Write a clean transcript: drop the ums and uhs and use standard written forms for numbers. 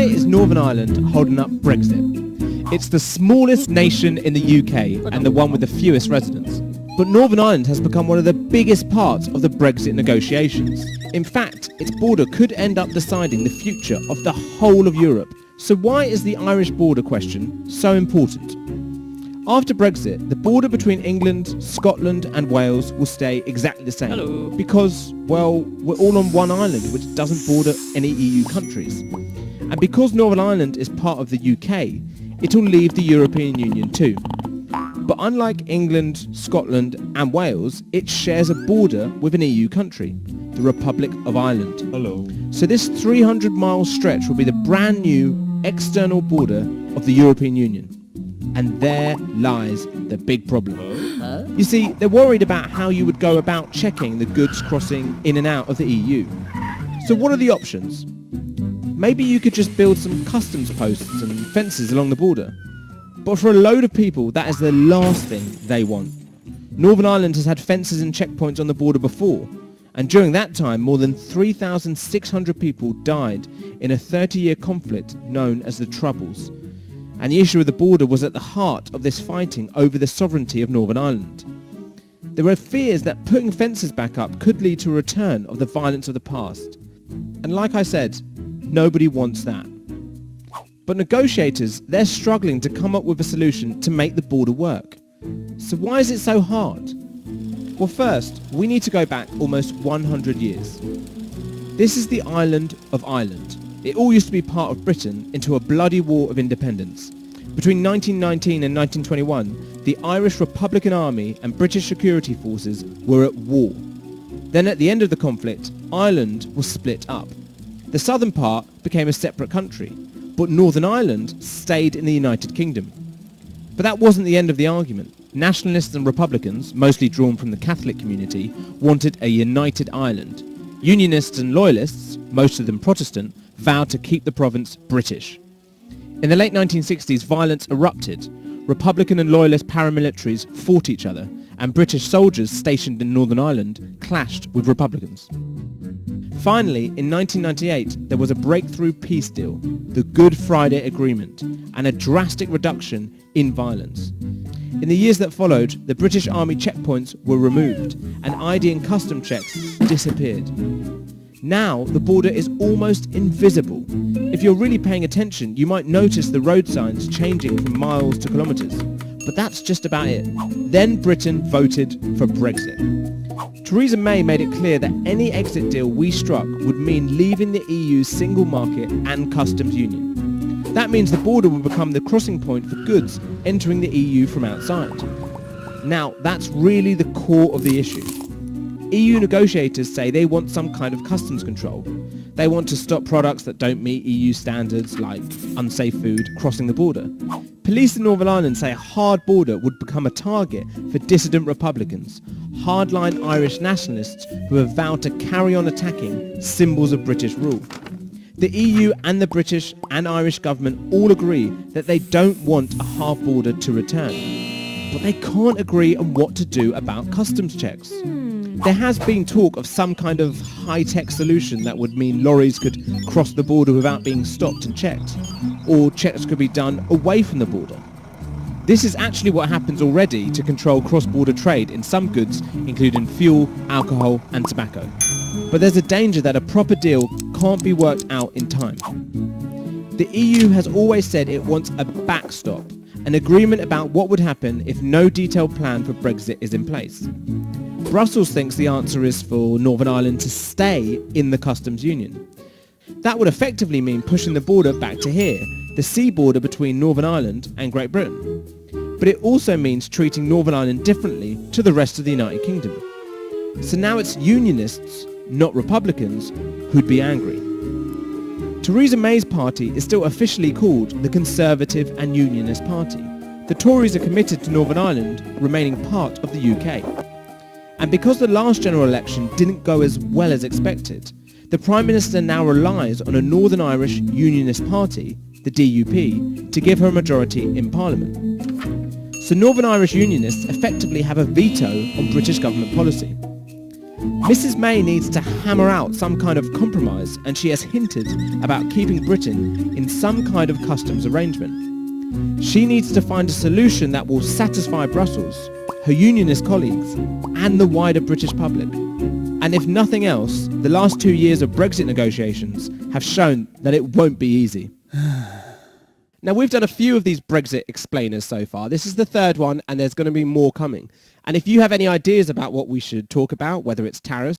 why is Northern Ireland holding up Brexit? It's the smallest nation in the UK and the one with the fewest residents. But Northern Ireland has become one of the biggest parts of the Brexit negotiations. In fact, its border could end up deciding the future of the whole of Europe. So why is the Irish border question so important? After Brexit, the border between England, Scotland and Wales will stay exactly the same. Hello. Because, well, we're all on one island which doesn't border any EU countries. And because Northern Ireland is part of the UK, it will leave the European Union too. But unlike England, Scotland and Wales, it shares a border with an EU country, the Republic of Ireland. Hello. So this 300-mile stretch will be the brand new external border of the European Union. And there lies the big problem. You see, they're worried about how you would go about checking the goods crossing in and out of the EU. So what are the options? Maybe you could just build some customs posts and fences along the border. But for a load of people, that is the last thing they want. Northern Ireland has had fences and checkpoints on the border before, and during that time more than 3,600 people died in a 30-year conflict known as the Troubles. And the issue of the border was at the heart of this fighting over the sovereignty of Northern Ireland. There were fears that putting fences back up could lead to a return of the violence of the past. And like I said, nobody wants that. But negotiators, they're struggling to come up with a solution to make the border work. So why is it so hard? Well, first, we need to go back almost 100 years. This is the island of Ireland. It all used to be part of Britain into a bloody war of independence. Between 1919 and 1921, the Irish Republican Army and British security forces were at war. Then at the end of the conflict, Ireland was split up. The southern part became a separate country, but Northern Ireland stayed in the United Kingdom. But that wasn't the end of the argument. Nationalists and Republicans, mostly drawn from the Catholic community, wanted a united Ireland. Unionists and Loyalists, most of them Protestant, vowed to keep the province British. In the late 1960s, violence erupted. Republican and Loyalist paramilitaries fought each other, and British soldiers stationed in Northern Ireland clashed with Republicans. Finally, in 1998, there was a breakthrough peace deal, the Good Friday Agreement, and a drastic reduction in violence. In the years that followed, the British Army checkpoints were removed, and ID and custom checks disappeared. Now, the border is almost invisible. If you're really paying attention, you might notice the road signs changing from miles to kilometres. But that's just about it. Then Britain voted for Brexit. Theresa May made it clear that any exit deal we struck would mean leaving the EU's single market and customs union. That means the border will become the crossing point for goods entering the EU from outside. Now, that's really the core of the issue. EU negotiators say they want some kind of customs control. They want to stop products that don't meet EU standards, like unsafe food, crossing the border. Police in Northern Ireland say a hard border would become a target for dissident Republicans, hardline Irish nationalists who have vowed to carry on attacking symbols of British rule. The EU and the British and Irish government all agree that they don't want a hard border to return. But they can't agree on what to do about customs checks. There has been talk of some kind of high-tech solution that would mean lorries could cross the border without being stopped and checked, or checks could be done away from the border. This is actually what happens already to control cross-border trade in some goods, including fuel, alcohol and tobacco. But there's a danger that a proper deal can't be worked out in time. The EU has always said it wants a backstop, an agreement about what would happen if no detailed plan for Brexit is in place. Brussels thinks the answer is for Northern Ireland to stay in the customs union. That would effectively mean pushing the border back to here, the sea border between Northern Ireland and Great Britain. But it also means treating Northern Ireland differently to the rest of the United Kingdom. So now it's unionists, not Republicans, who'd be angry. Theresa May's party is still officially called the Conservative and Unionist Party. The Tories are committed to Northern Ireland remaining part of the UK. And because the last general election didn't go as well as expected, the Prime Minister now relies on a Northern Irish Unionist Party, the DUP, to give her a majority in Parliament. So Northern Irish Unionists effectively have a veto on British government policy. Mrs May needs to hammer out some kind of compromise, and she has hinted about keeping Britain in some kind of customs arrangement. She needs to find a solution that will satisfy Brussels, her unionist colleagues, and the wider British public. And if nothing else, the last 2 years of Brexit negotiations have shown that it won't be easy. Now, we've done a few of these Brexit explainers so far. This is the third one, and there's going to be more coming. And if you have any ideas about what we should talk about, whether it's tariffs,